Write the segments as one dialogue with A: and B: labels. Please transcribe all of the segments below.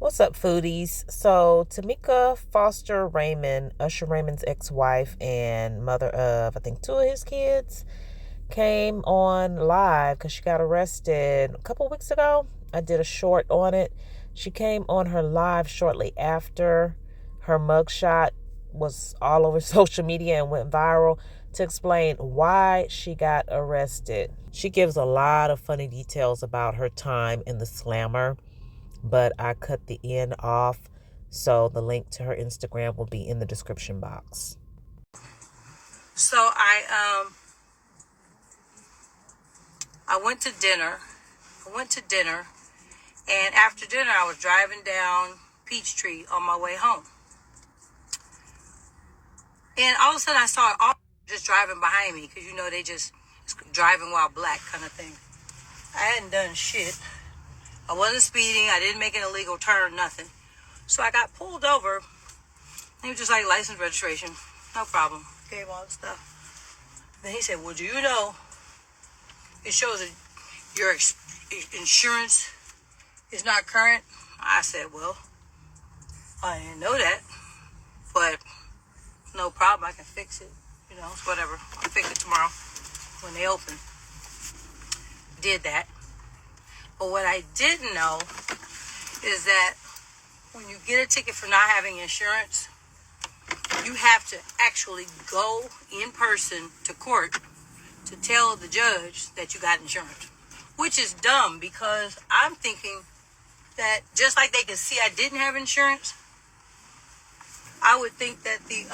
A: What's up, foodies? So, Tameka Foster Raymond, Usher Raymond's ex-wife and mother of, I think, two of his kids, came on live because she got arrested a couple weeks ago. I did a short on it. She came on her live shortly after her mugshot was all over social media and went viral to explain why she got arrested. She gives a lot of funny details about her time in the slammer, but I cut the end off, so the link to her Instagram will be in the description box.
B: So I went to dinner. And after dinner I was driving down Peachtree on my way home. And all of a sudden I saw an officer just driving behind me, because they just driving while black kind of thing. I hadn't done shit. I wasn't speeding. I didn't make an illegal turn, nothing. So I got pulled over. He was just like, license, registration, no problem. Gave all the stuff. Then he said, well, do you know it shows that your insurance is not current? I said, well, I didn't know that, but no problem. I can fix it. It's whatever. I'll fix it tomorrow when they open. Did that. But what I didn't know is that when you get a ticket for not having insurance, you have to actually go in person to court to tell the judge that you got insurance, which is dumb, because I'm thinking that just like they can see I didn't have insurance, I would think that the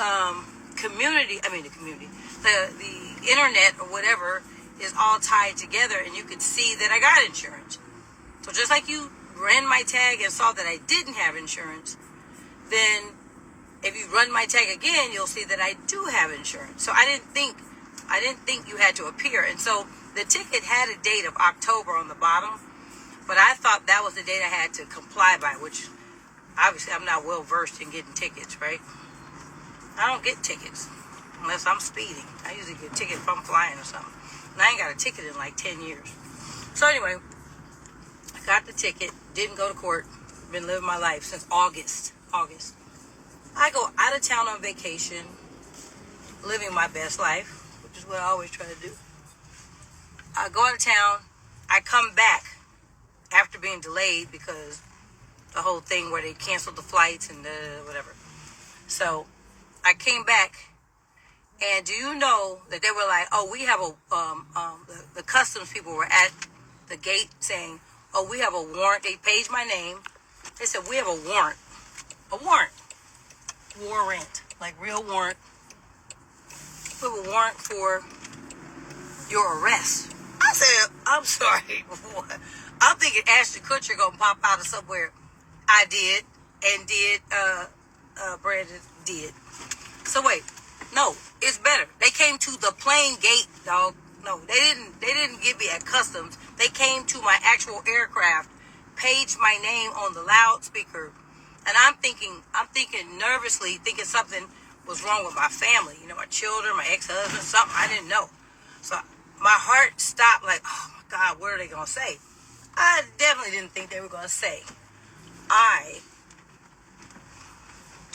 B: internet or whatever is all tied together, and you could see that I got insurance. So just like you ran my tag and saw that I didn't have insurance, then if you run my tag again, you'll see that I do have insurance. So I didn't think you had to appear. And so the ticket had a date of October on the bottom, but I thought that was the date I had to comply by, which obviously I'm not well versed in getting tickets, right? I don't get tickets unless I'm speeding. I usually get a ticket if I'm flying or something. And I ain't got a ticket in like 10 years. So anyway, I got the ticket, didn't go to court, been living my life since August. I go out of town on vacation, living my best life, which is what I always try to do. I go out of town, I come back after being delayed because the whole thing where they canceled the flights and whatever. So I came back, and do you know that they were like, oh, we have the customs people were at the gate saying, oh, we have a warrant. They paged my name. They said, we have a warrant. Warrant, like real warrant. We have a warrant for your arrest. I said, I'm sorry. I'm thinking Ashton Kutcher gonna pop out of somewhere. I did, and Brandon did. So wait, no, it's better. They came to the plane gate, dog. No, they didn't get me at customs. They came to my actual aircraft, paged my name on the loudspeaker, and I'm thinking nervously, thinking something was wrong with my family. My children, my ex-husband, something I didn't know. So my heart stopped, like, oh my God, what are they gonna say? I definitely didn't think they were gonna say,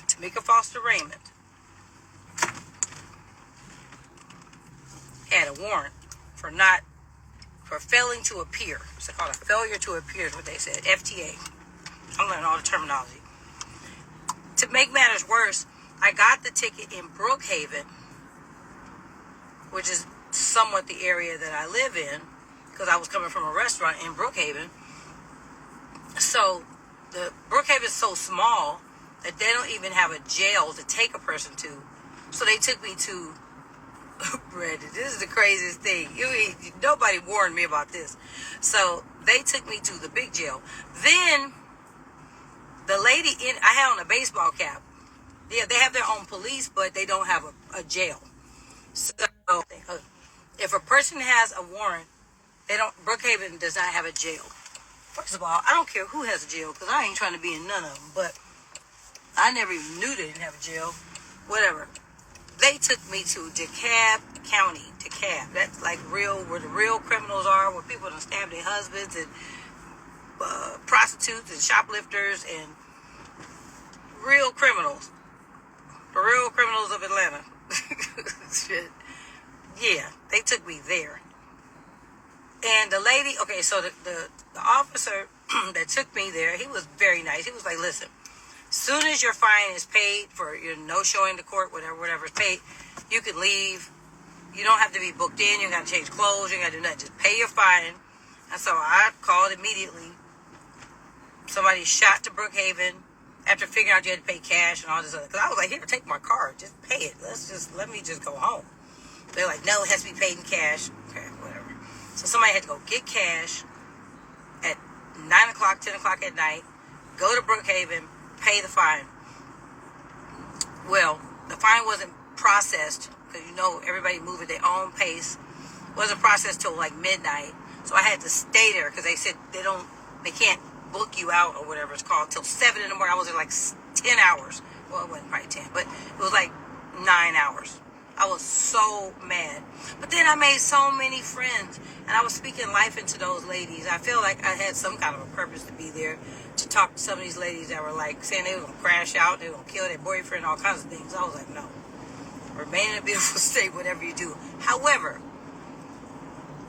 B: Tameka Foster Raymond, had a warrant for failing to appear. It's called a failure to appear is what they said. FTA. I'm learning all the terminology. To make matters worse, I got the ticket in Brookhaven, which is somewhat the area that I live in, because I was coming from a restaurant in Brookhaven. So the Brookhaven is so small that they don't even have a jail to take a person to. So they took me to Brandon. This is the craziest thing. Nobody warned me about this. So they took me to the big jail. Then the lady I had on a baseball cap. Yeah, they have their own police, but they don't have a jail. So if a person has a warrant, Brookhaven does not have a jail. First of all, I don't care who has a jail, because I ain't trying to be in none of them. But I never even knew they didn't have a jail. Whatever. They took me to DeKalb County. DeKalb. That's like where the real criminals are, where people don't stab their husbands and prostitutes and shoplifters and real criminals. The real criminals of Atlanta. Shit. Yeah, they took me there. And the lady, okay, so the officer that took me there, he was very nice. He was like, listen, soon as your fine is paid for your no showing to court, whatever is paid, you can leave. You don't have to be booked in. You don't got to change clothes. You don't got to do nothing. Just pay your fine. And so I called immediately. Somebody shot to Brookhaven after figuring out you had to pay cash and all this other. Because I was like, here, take my card. Just pay it. Let me just go home. They're like, no, it has to be paid in cash. Okay, whatever. So somebody had to go get cash at 9 o'clock, 10 o'clock at night, go to Brookhaven, pay the fine. Well, the fine wasn't processed, because you know everybody moved at their own pace. It wasn't processed till like midnight. So I had to stay there because they said they can't book you out or whatever it's called till 7 in the morning. I was there like 10 hours. Well, it wasn't probably 10, but it was like 9 hours. I was so mad. But then I made so many friends, and I was speaking life into those ladies. I feel like I had some kind of a purpose to be there, to talk to some of these ladies that were like saying they were going to crash out, they were going to kill their boyfriend, all kinds of things. I was like, no. Remain in a beautiful state, whatever you do. However,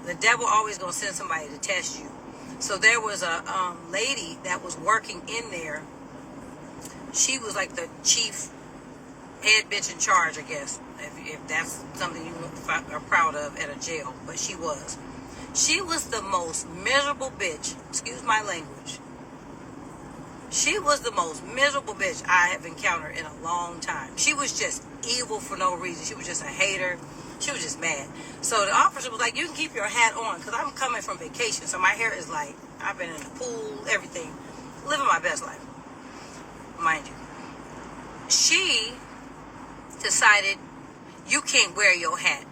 B: the devil always going to send somebody to test you. So there was a lady that was working in there. She was like the chief head bitch in charge, I guess, if that's something you are proud of at a jail. But she was the most miserable bitch, excuse my language. She was the most miserable bitch I have encountered in a long time. She was just evil for no reason. She was just a hater. She was just mad. So the officer was like, you can keep your hat on, because I'm coming from vacation, so my hair is like, I've been in the pool, everything, living my best life, mind you. She decided, you can't wear your hat.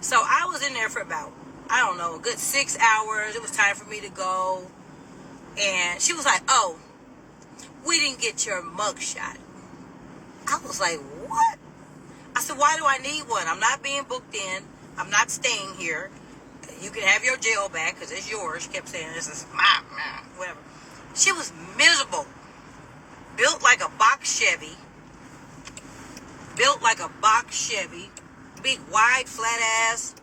B: So I was in there for about, I don't know, a good 6 hours. It was time for me to go. And she was like, oh, we didn't get your mugshot. I was like, what? I said, why do I need one? I'm not being booked in. I'm not staying here. You can have your jail back because it's yours. She kept saying, this is my, whatever. She was miserable. Built like a box Chevy. Big, wide, flat ass.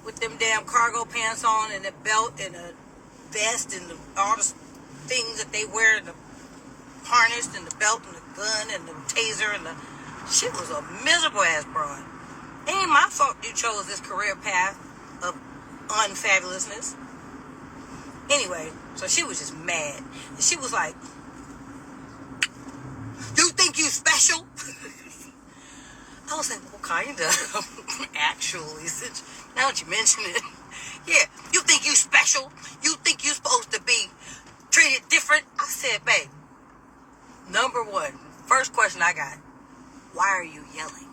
B: With them damn cargo pants on and a belt and a vest and all the things that they wear. And the harness and the belt and the gun and the taser and the... She was a miserable ass broad. Ain't my fault you chose this career path of unfabulousness. Anyway, so she was just mad. And she was like, you think you special? I was like, well, kind of. Actually, since now that you mention it. Yeah, you think you special? You think you supposed to be treated different? I said, babe, number one, first question I got, why are you yelling?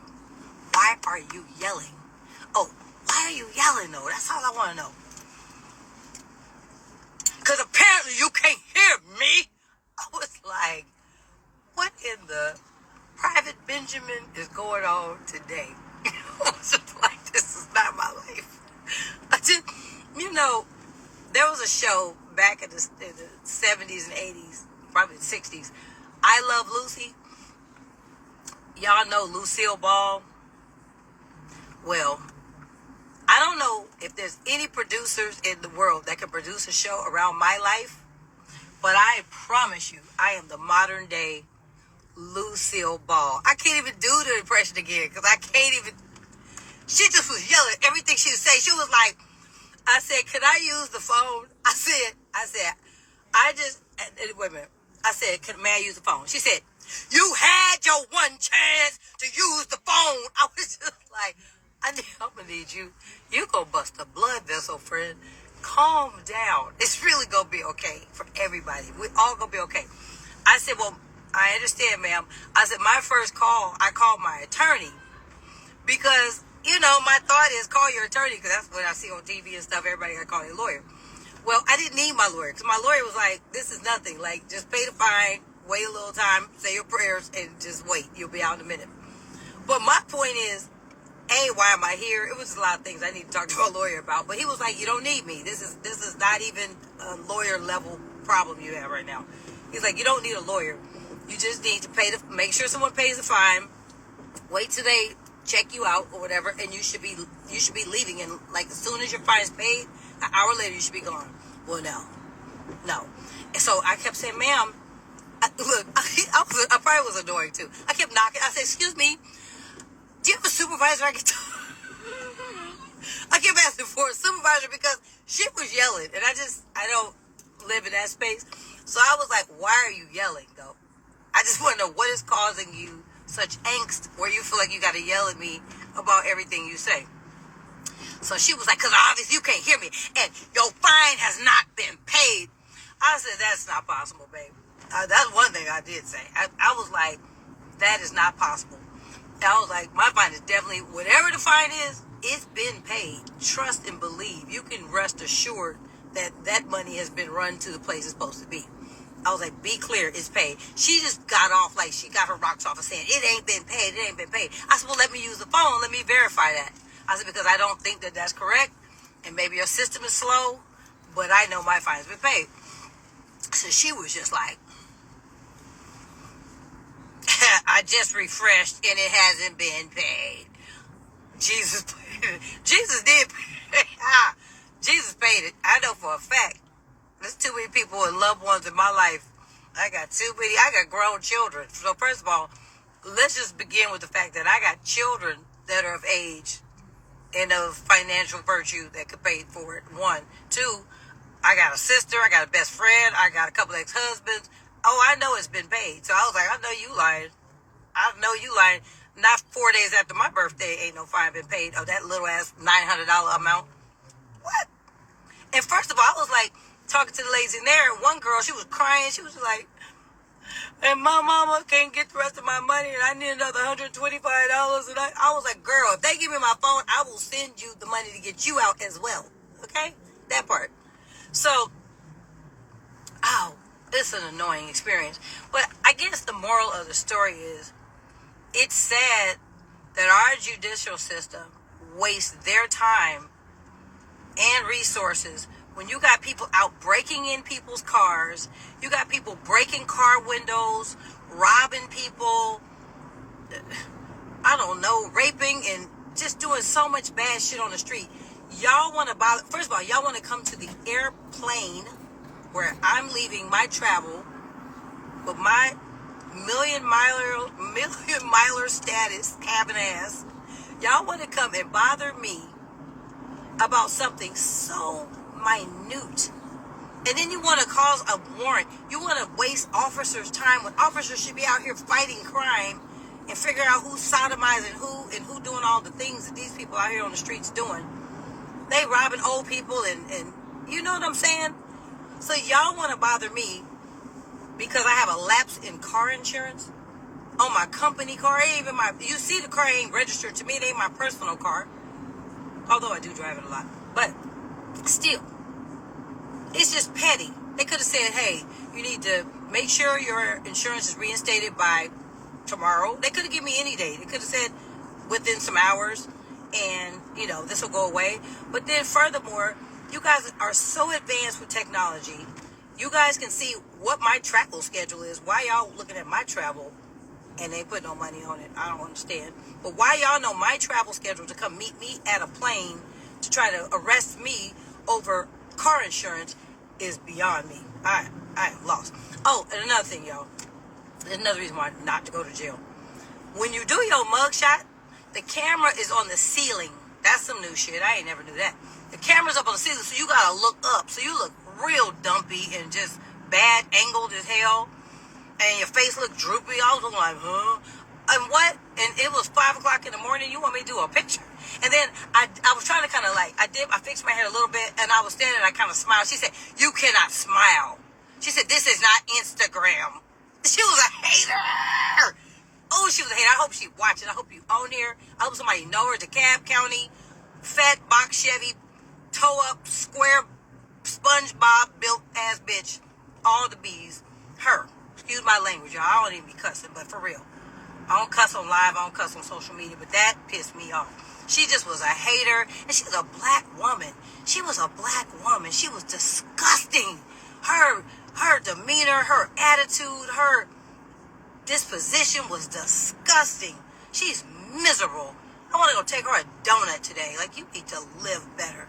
B: Why are you yelling? Oh, why are you yelling, though? That's all I want to know. Because apparently you can't hear me. I was like, what in the Private Benjamin is going on today? I was just like, this is not my life. There was a show back in the 70s and 80s, probably the 60s. I Love Lucy. Y'all know Lucille Ball. Well, I don't know if there's any producers in the world that can produce a show around my life, but I promise you, I am the modern day Lucille Ball. I can't even do the impression again because I can't even. She just was yelling everything she would say. She was like, I said, can I use the phone? I said, wait a minute. I said, may I use the phone? She said, you had your one chance to use the phone. I was just like, I'm going to need you. You going to bust a blood vessel, friend. Calm down. It's really going to be okay for everybody. We all going to be okay. I said, well, I understand, ma'am. I said, my first call, I called my attorney because, my thought is call your attorney because that's what I see on TV and stuff. Everybody got to call their lawyer. Well, I didn't need my lawyer because my lawyer was like, this is nothing. Like, just pay the fine, wait a little time, say your prayers, and just wait. You'll be out in a minute. But my point is, why am I here? It was just a lot of things I need to talk to my lawyer about. But he was like, you don't need me. This is not even a lawyer level problem you have right now. He's like, you don't need a lawyer. You just need to make sure someone pays the fine. Wait till they check you out or whatever, and you should be leaving. And like as soon as your fine is paid, an hour later you should be gone. Well, no. And so I kept saying, ma'am, look, I probably was annoying too. I kept knocking. I said, excuse me, do you have a supervisor I can talk? I kept asking for a supervisor because shit was yelling, and I don't live in that space. So I was like, why are you yelling though? I just want to know what is causing you such angst where you feel like you got to yell at me about everything you say. So she was like, because obviously you can't hear me, and your fine has not been paid. I said, that's not possible, babe. That's one thing I did say. I was like, that is not possible. And I was like, my fine is definitely, whatever the fine is, it's been paid. Trust and believe. You can rest assured that that money has been run to the place it's supposed to be. I was like, be clear, it's paid. She just got off like she got her rocks off and saying, it ain't been paid, it ain't been paid. I said, well, let me use the phone, let me verify that. I said, because I don't think that that's correct, and maybe your system is slow, but I know my fine's been paid. So she was just like, I just refreshed and it hasn't been paid. Jesus did pay. Jesus paid it. I know for a fact. There's too many people and loved ones in my life. I got grown children. So first of all, let's just begin with the fact that I got children that are of age and of financial virtue that could pay for it. One. Two, I got a sister, I got a best friend, I got a couple ex-husbands. Oh, I know it's been paid. So I was like, I know you lying. Not 4 days after my birthday, ain't no fine been paid. Oh, that little ass $900 amount. What? And first of all, I was like, talking to the ladies in there, and one girl, she was crying. She was like, and my mama can't get the rest of my money, and I need another $125. And I was like, girl, if they give me my phone, I will send you the money to get you out as well. Okay? That part. So, it's an annoying experience. But I guess the moral of the story is, it's sad that our judicial system wastes their time and resources when you got people out breaking in people's cars, you got people breaking car windows, robbing people, I don't know, raping and just doing so much bad shit on the street. Y'all want to bother, first of all, y'all want to come to the airplane where I'm leaving my travel with my million miler status cabin ass. Y'all want to come and bother me about something so minute, and then you want to cause a warrant. You want to waste officers' time when officers should be out here fighting crime and figure out who's sodomizing who and who doing all the things that these people out here on the streets doing. They robbing old people and you know what I'm saying? So y'all want to bother me because I have a lapse in car insurance on my company car. It ain't even you see the car ain't registered to me. It ain't my personal car. Although I do drive it a lot. But still, it's just petty. They could have said, hey, you need to make sure your insurance is reinstated by tomorrow. They could have given me any day. They could have said within some hours and, this will go away. But then furthermore, you guys are so advanced with technology. You guys can see what my travel schedule is. Why y'all looking at my travel and they put no money on it? I don't understand. But why y'all know my travel schedule to come meet me at a plane to try to arrest me over car insurance is beyond me. I am lost. Oh, and another thing, y'all. There's another reason why not to go to jail. When you do your mugshot, the camera is on the ceiling. That's some new shit. I ain't never knew that. The camera's up on the ceiling, so you gotta look up. So you look real dumpy and just bad angled as hell. And your face looked droopy. I was like, huh? And what? And it was 5 o'clock in the morning. You want me to do a picture? And then I was trying to kind of like, I fixed my hair a little bit, and I was standing and I kind of smiled. She said, you cannot smile. She said, this is not Instagram. She was a hater. Oh, she was a hater. I hope she watching. I hope you own her. I hope somebody know her. DeKalb County, fat box Chevy, toe up, square, SpongeBob built ass bitch. All the bees. Her. Excuse my language, y'all. I don't even be cussing, but for real. I don't cuss on live. I don't cuss on social media, but that pissed me off. She just was a hater, and she was a black woman. She was disgusting. Her demeanor, her attitude, her disposition was disgusting. She's miserable. I want to go take her a donut today. Like, you need to live better.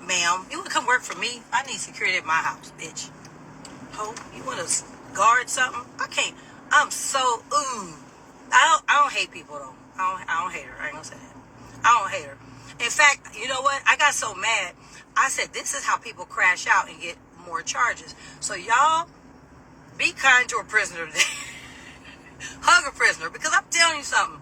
B: Ma'am, you want to come work for me? I need security at my house, bitch. Ho, you want to guard something? I can't. I'm so, I don't hate people, though. I don't hate her. I ain't gonna say that. I don't hate her. In fact, you know what? I got so mad. I said, this is how people crash out and get more charges. So y'all, be kind to a prisoner today. Hug a prisoner. Because I'm telling you something.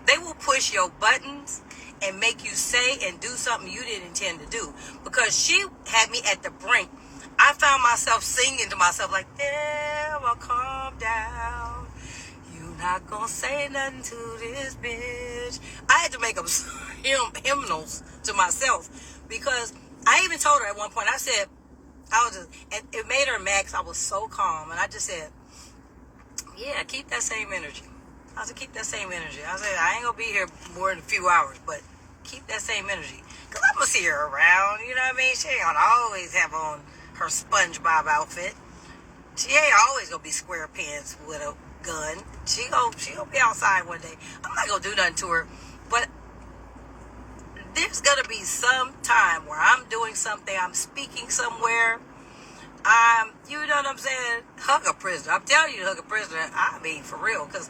B: They will push your buttons and make you say and do something you didn't intend to do. Because she had me at the brink. I found myself singing to myself like, never calm down. You not gonna say nothing to this bitch. I had to make up hymnals to myself. Because I even told her at one point, I said, and it made her mad because I was so calm. And I just said, yeah, keep that same energy. I said, keep that same energy. I said, I ain't going to be here more than a few hours, but keep that same energy. Because I'm going to see her around, you know what I mean? She ain't going to always have on her SpongeBob outfit. She ain't always going to be square pants with a gun. She gonna be outside one day. I'm not going to do nothing to her. But there's going to be some time where I'm doing something, I'm speaking somewhere. You know what I'm saying? Hug a prisoner. I'm telling you to hug a prisoner. I mean, for real. Because,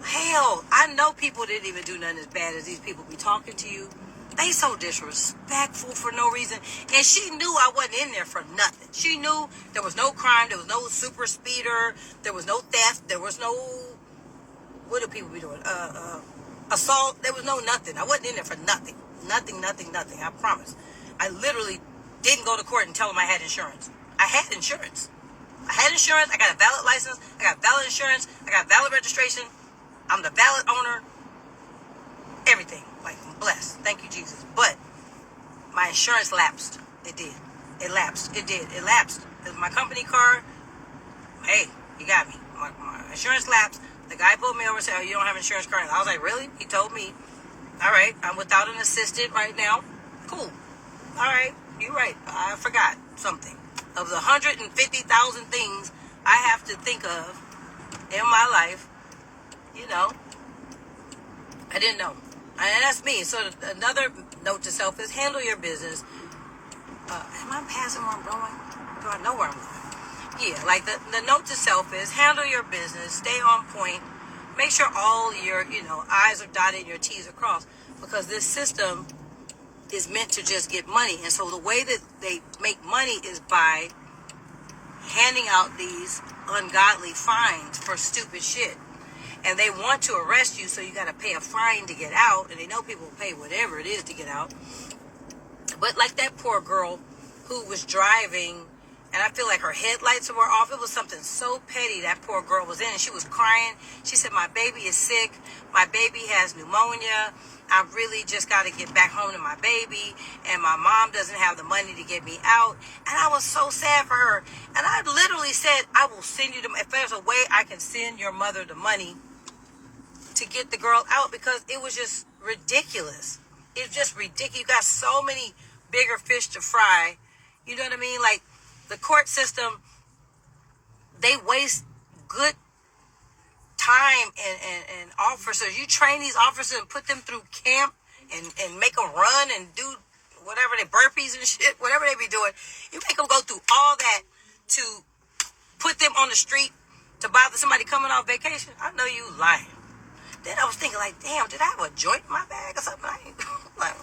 B: hell, I know people didn't even do nothing as bad as these people be talking to you. They so disrespectful for no reason. And she knew I wasn't in there for nothing. She knew there was no crime. There was no super speeder. There was no theft. There was no... What do people be doing? Assault. There was no nothing. I wasn't in there for nothing. Nothing. I promise. I literally didn't go to court and tell them I had insurance. I had insurance. I got a valid license. I got valid insurance. I got valid registration. I'm the valid owner. Everything. Like, I'm blessed. Thank you, Jesus. But my insurance lapsed. It did. It lapsed. It did. It lapsed. It was my company car. Hey, you got me. My insurance lapsed. The guy pulled me over and said, oh, you don't have an insurance card. I was like, really? He told me. All right. I'm without an assistant right now. Cool. All right. You're right. I forgot something. Of the 150,000 things I have to think of in my life, you know, I didn't know. And that's me. So another note to self is handle your business. Am I passing where I'm going? Do I know where I'm going? Yeah, like the note to self is handle your business. Stay on point. Make sure all your, I's are dotted and your T's are crossed. Because this system is meant to just get money. And so the way that they make money is by handing out these ungodly fines for stupid shit. And they want to arrest you, so you got to pay a fine to get out. And they know people will pay whatever it is to get out. But like that poor girl who was driving, and I feel like her headlights were off. It was something so petty that poor girl was in. And she was crying. She said, my baby is sick. My baby has pneumonia. I really just got to get back home to my baby. And my mom doesn't have the money to get me out. And I was so sad for her. And I literally said, I will send you if there's a way I can send your mother the money to get the girl out, because it was just ridiculous. It was just ridiculous. You got so many bigger fish to fry. You know what I mean? Like, the court system, they waste good time and officers. You train these officers and put them through camp and make them run and do whatever, they burpees and shit, whatever they be doing. You make them go through all that to put them on the street to bother somebody coming off vacation. I know you lying. Then I was thinking, like, damn, did I have a joint in my bag or something? Like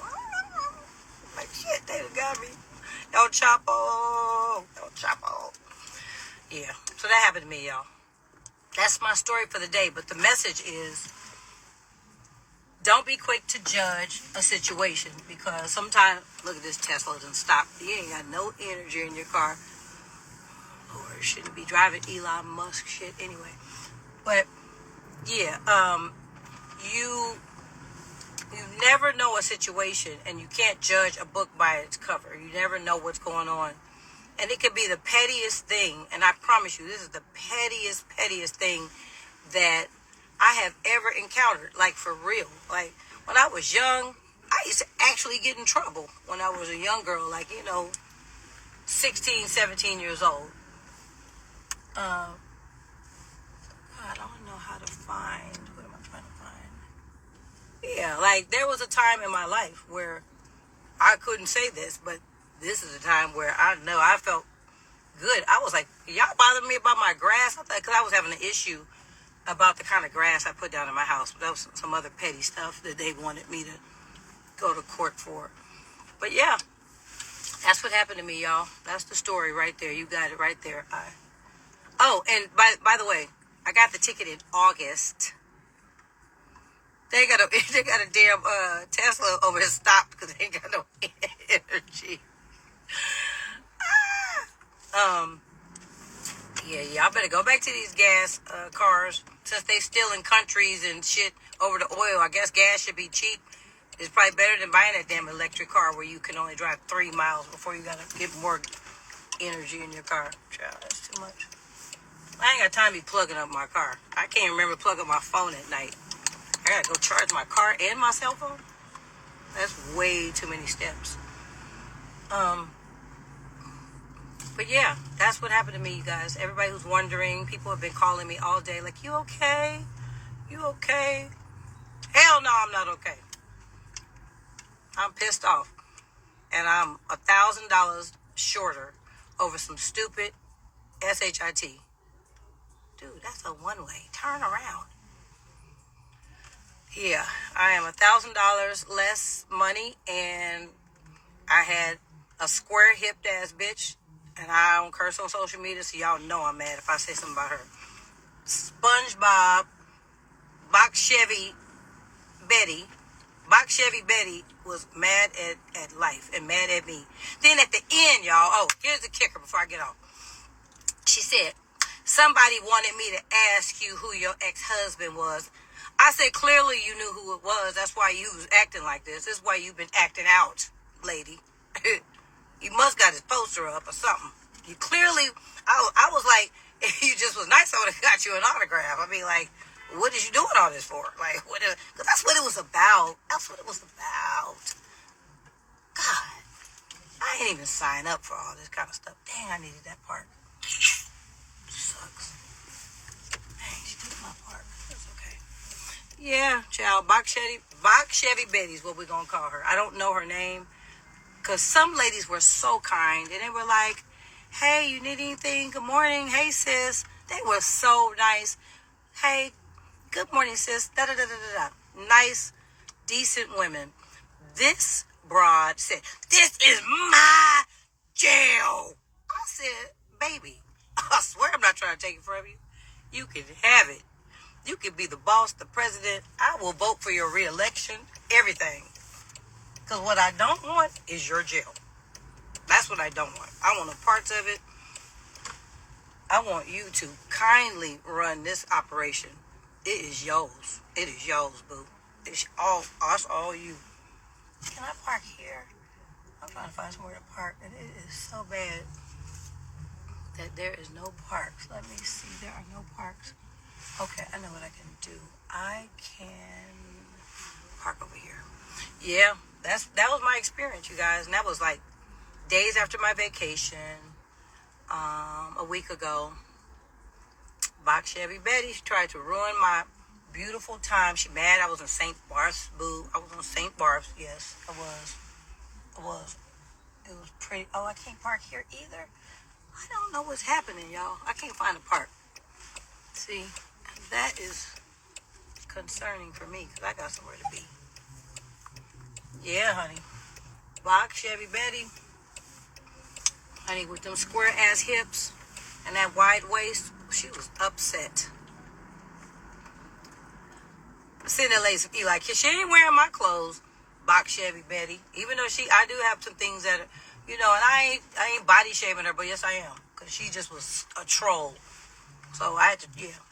B: shit, they done got me. El Chapo. Yeah, so that happened to me, y'all. That's my story for the day. But the message is, don't be quick to judge a situation, because sometimes, look at this Tesla doesn't stop. You ain't got no energy in your car. Or you shouldn't be driving Elon Musk shit anyway. But yeah, you never know a situation, and you can't judge a book by its cover. You never know what's going on. And it could be the pettiest thing, and I promise you, this is the pettiest thing that I have ever encountered, like, for real. Like, when I was young, I used to actually get in trouble when I was a young girl, like, 16, 17 years old. how to find. What am I trying to find? Yeah, like there was a time in my life where I couldn't say this, but this is a time where I know I felt good. I was like, y'all bothering me about my grass? I thought, because I was having an issue about the kind of grass I put down in my house. But that was some other petty stuff that they wanted me to go to court for. But yeah, that's what happened to me, y'all. That's the story right there. You got it right there. Oh, and by the way, I got the ticket in August. They got a damn Tesla over here stopped because they ain't got no energy. Yeah, y'all better go back to these gas cars since they still in countries and shit over the oil. I guess gas should be cheap. It's probably better than buying that damn electric car where you can only drive 3 miles before you gotta get more energy in your car. Child, that's too much. I ain't got time to be plugging up my car. I can't remember plugging up my phone at night. I gotta go charge my car and my cell phone. That's way too many steps. But yeah, that's what happened to me, you guys. Everybody who's wondering, people have been calling me all day like, you okay? You okay? Hell no, I'm not okay. I'm pissed off. And I'm $1,000 shorter over some stupid SHIT. Dude, that's a one-way. Turn around. Yeah, I am $1,000 less money, and I had a square-hipped ass bitch. And I don't curse on social media, so y'all know I'm mad if I say something about her. SpongeBob, Box Chevy Betty was mad at life and mad at me. Then at the end, y'all, oh, here's the kicker before I get off. She said, somebody wanted me to ask you who your ex-husband was. I said, clearly you knew who it was. That's why you was acting like this. This is why you've been acting out, lady. You must got his poster up or something. You clearly, I was like, if you just was nice, I would have got you an autograph. I mean, like, what is you doing all this for? Like, because that's what it was about. That's what it was about. God, I ain't even sign up for all this kind of stuff. Dang, I needed that part. Sucks. Dang, she took my part. That's okay. Yeah, child, Box Chevy Betty's what we're going to call her. I don't know her name. Because some ladies were so kind. And they were like, hey, you need anything? Good morning. Hey, sis. They were so nice. Hey, good morning, sis. Da-da-da-da-da-da. Nice, decent women. This broad said, this is my jail. I said, baby, I swear I'm not trying to take it from you. You can have it. You can be the boss, the president. I will vote for your re-election. Everything. Because what I don't want is your jail. That's what I don't want. I want no parts of it. I want you to kindly run this operation. It is yours. It is yours, boo. It's all us, all you. Can I park here? I'm trying to find somewhere to park, and it is so bad that there is no parks. Let me see. There are no parks. Okay, I know what I can do. I can park over here. Yeah. That was my experience, you guys. And that was like days after my vacation, a week ago. Box Chevy Betty, she tried to ruin my beautiful time. She mad I was in St. Bart's, boo. I was on St. Bart's. Yes, I was. It was pretty. Oh, I can't park here either. I don't know what's happening, y'all. I can't find a park. See, that is concerning for me because I got somewhere to be. Yeah, honey. Box Chevy Betty. Honey, with them square ass hips and that wide waist, she was upset. Sitting there lazy, like, she ain't wearing my clothes. Box Chevy Betty. Even though I do have some things that are, and I ain't body shaming her, but yes I am. Because she just was a troll. So I had to,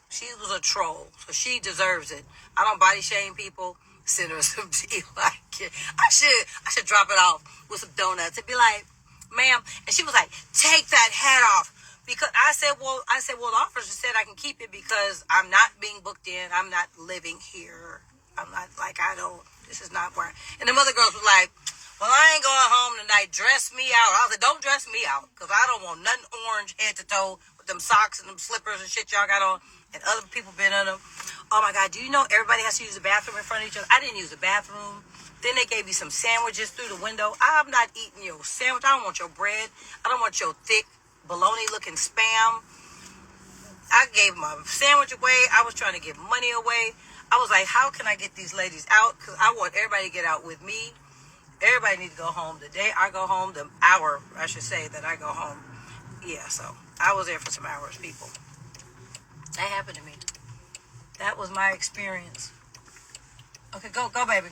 B: she was a troll. So she deserves it. I don't body shame people. Send her some tea like it. I should drop it off with some donuts and be like, ma'am. And she was like, take that hat off. Because I said, well, the officer said I can keep it because I'm not being booked in. I'm not living here. I'm not this is not where. And the other girls was like, well, I ain't going home tonight. Dress me out. I was like, don't dress me out because I don't want nothing orange head to toe with them socks and them slippers and shit y'all got on, and other people been on them. Oh my God, do you know everybody has to use the bathroom in front of each other? I didn't use the bathroom. Then they gave you some sandwiches through the window. I'm not eating your sandwich. I don't want your bread. I don't want your thick, bologna-looking spam. I gave my sandwich away. I was trying to give money away. I was like, how can I get these ladies out? Because I want everybody to get out with me. Everybody need to go home. The day I go home, the hour, I should say, that I go home. Yeah, so I was there for some hours, people. That happened to me. That was my experience. Okay, go, baby.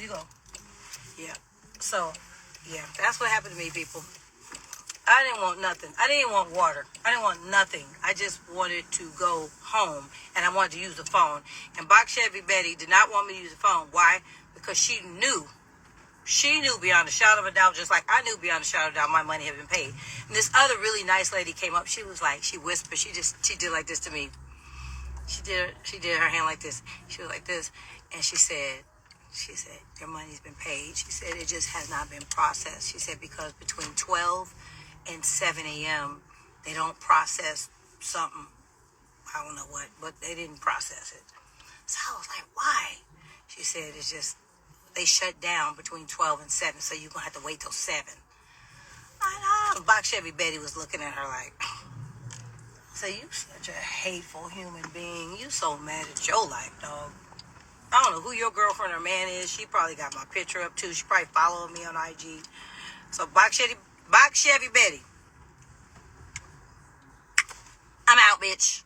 B: You go. Yeah. So, yeah, that's what happened to me, people. I didn't want nothing. I didn't want water. I didn't want nothing. I just wanted to go home, and I wanted to use the phone. And Box Chevy Betty did not want me to use the phone. Why? Because she knew beyond a shadow of a doubt, just like I knew beyond a shadow of a doubt my money had been paid. And this other really nice lady came up. She was like, she whispered. She did like this to me. She did her hand like this. She was like this, and she said, your money's been paid. She said, it just has not been processed. She said, because between 12 and 7 a.m., they don't process something. I don't know what, but they didn't process it. So I was like, why? She said, it's just, they shut down between 12 and 7, so you're going to have to wait till 7. I know. Box Chevy Betty was looking at her like, so you such a hateful human being. You so mad at your life, dog. I don't know who your girlfriend or man is. She probably got my picture up too. She probably followed me on IG. So Box Chevy Betty, I'm out, bitch.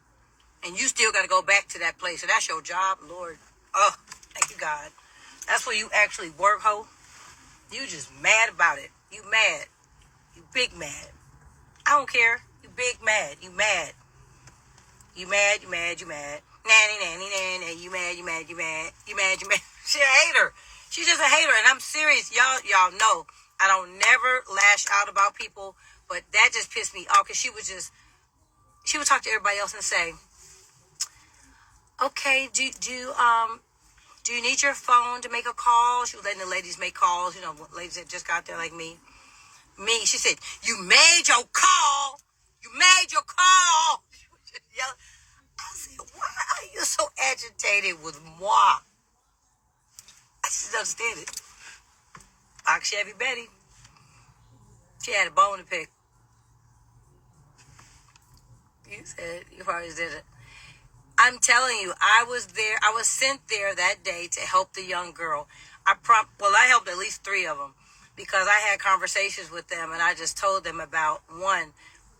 B: And you still got to go back to that place. So that's your job, Lord. Oh, thank you, God. That's where you actually work, ho. You just mad about it. You mad. You big mad. I don't care. You big mad. You mad. You mad, you mad, you mad. Nanny, you mad, you mad, you mad. You mad, you mad. She a hater. She's just a hater. And I'm serious. Y'all know I don't never lash out about people. But that just pissed me off because she would talk to everybody else and say, okay, do you need your phone to make a call? She was letting the ladies make calls, ladies that just got there like me. She said, you made your call. You made your call. I said, why are you so agitated with moi? I just don't understand it. Box Chevy Betty, she had a bone to pick. You said, you probably did it. I'm telling you, I was there. I was sent there that day to help the young girl. I helped at least 3 of them because I had conversations with them and I just told them about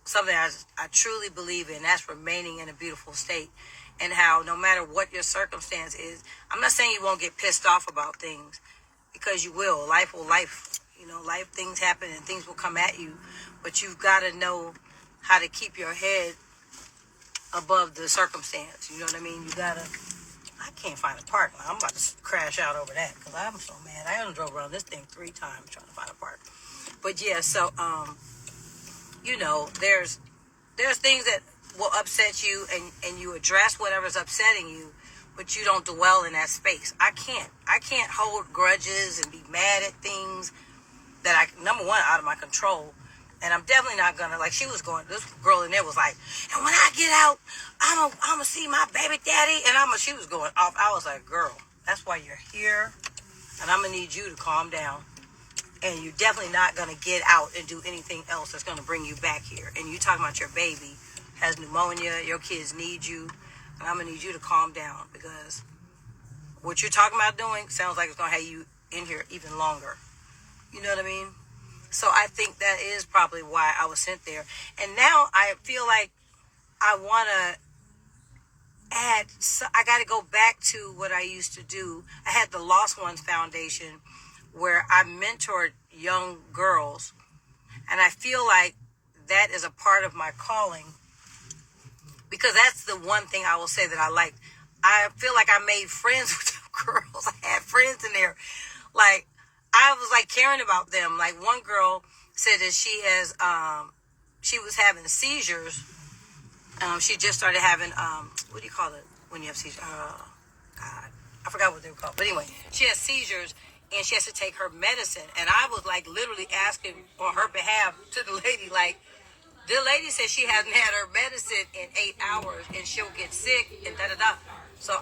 B: something I truly believe in. That's remaining in a beautiful state, and how no matter what your circumstance is, I'm not saying you won't get pissed off about things, because you will. Life will life. Things happen and things will come at you, but you've got to know how to keep your head above the circumstance. You know what I mean? I can't find a park. I'm about to crash out over that because I'm so mad. I only drove around this thing 3 times trying to find a park. But yeah, so, there's things that will upset you and you address whatever's upsetting you, but you don't dwell in that space. I can't hold grudges and be mad at things that number one, out of my control. And I'm definitely not gonna, like she was going, this girl in there was like, and when I get out, I'm gonna see my baby daddy. And she was going off. I was like, girl, that's why you're here. And I'm gonna need you to calm down. And you're definitely not gonna get out and do anything else that's gonna bring you back here. And you talking about your baby has pneumonia, your kids need you. And I'm gonna need you to calm down, because what you're talking about doing sounds like it's gonna have you in here even longer. You know what I mean? So I think that is probably why I was sent there. And now I feel like I want to add, I got to go back to what I used to do. I had the Lost Ones Foundation where I mentored young girls. And I feel like that is a part of my calling, because that's the one thing I will say that I like. I feel like I made friends with the girls. I had friends in there. Like, I was like caring about them. Like, one girl said that she was having seizures. She just started having, what do you call it when you have seizures? God, I forgot what they were called. But anyway, she has seizures and she has to take her medicine. And I was like literally asking on her behalf to the lady, like, The lady says she hasn't had her medicine in 8 hours and she'll get sick and da da da. So